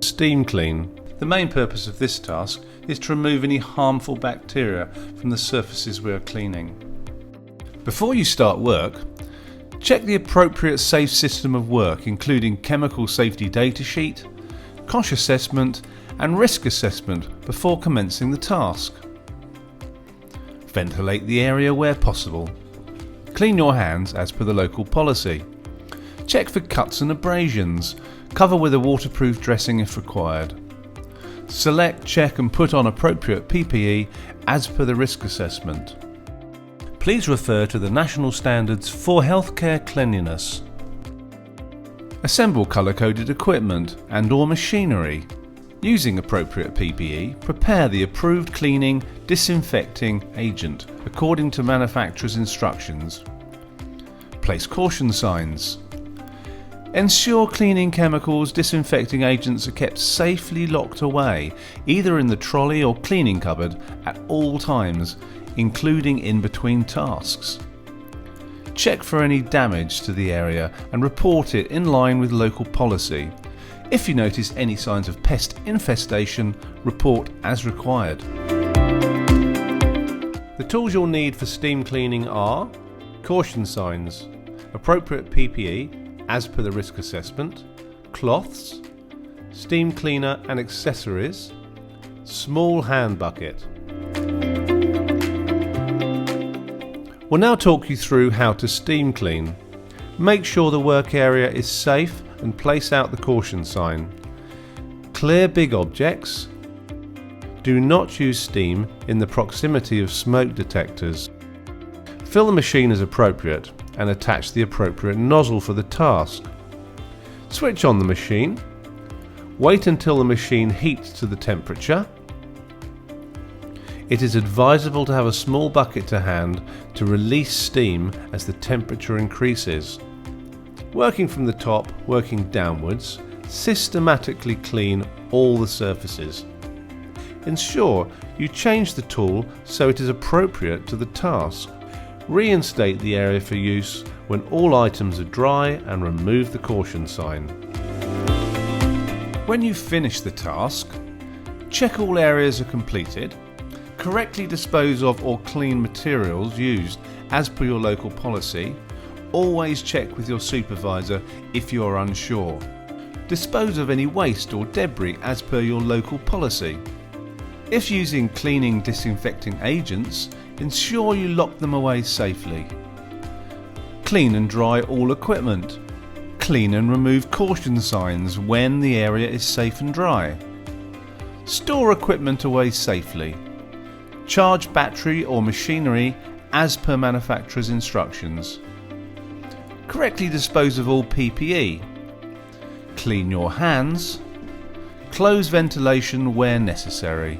Steam clean. The main purpose of this task is to remove any harmful bacteria from the surfaces we are cleaning. Before you start work, check the appropriate safe system of work, including chemical safety data sheet, COSH assessment and risk assessment before commencing the task. Ventilate the area where possible. Clean your hands as per the local policy. Check for cuts and abrasions. Cover with a waterproof dressing if required. Select, check and put on appropriate PPE as per the risk assessment. Please refer to the national standards for healthcare cleanliness. Assemble colour-coded equipment and/or machinery. Using appropriate PPE, prepare the approved cleaning, disinfecting agent according to manufacturer's instructions. Place caution signs. Ensure cleaning chemicals, disinfecting agents are kept safely locked away, either in the trolley or cleaning cupboard at all times, including in between tasks. Check for any damage to the area and report it in line with local policy. If you notice any signs of pest infestation, report as required. The tools you'll need for steam cleaning are caution signs, appropriate PPE as per the risk assessment, cloths, steam cleaner and accessories, small hand bucket. We'll now talk you through how to steam clean. Make sure the work area is safe and place out the caution sign. Clear big objects. Do not use steam in the proximity of smoke detectors. Fill the machine as appropriate and attach the appropriate nozzle for the task. Switch on the machine. Wait until the machine heats to the temperature. It is advisable to have a small bucket to hand to release steam as the temperature increases. Working from the top, working downwards, systematically clean all the surfaces. Ensure you change the tool so it is appropriate to the task. Reinstate the area for use when all items are dry and remove the caution sign. When you've finished the task, check all areas are completed. Correctly dispose of or clean materials used as per your local policy. Always check with your supervisor if you are unsure. Dispose of any waste or debris as per your local policy. If using cleaning disinfecting agents, ensure you lock them away safely. Clean and dry all equipment. Clean and remove caution signs when the area is safe and dry. Store equipment away safely. Charge battery or machinery as per manufacturer's instructions. Correctly dispose of all PPE. Clean your hands. Close ventilation where necessary.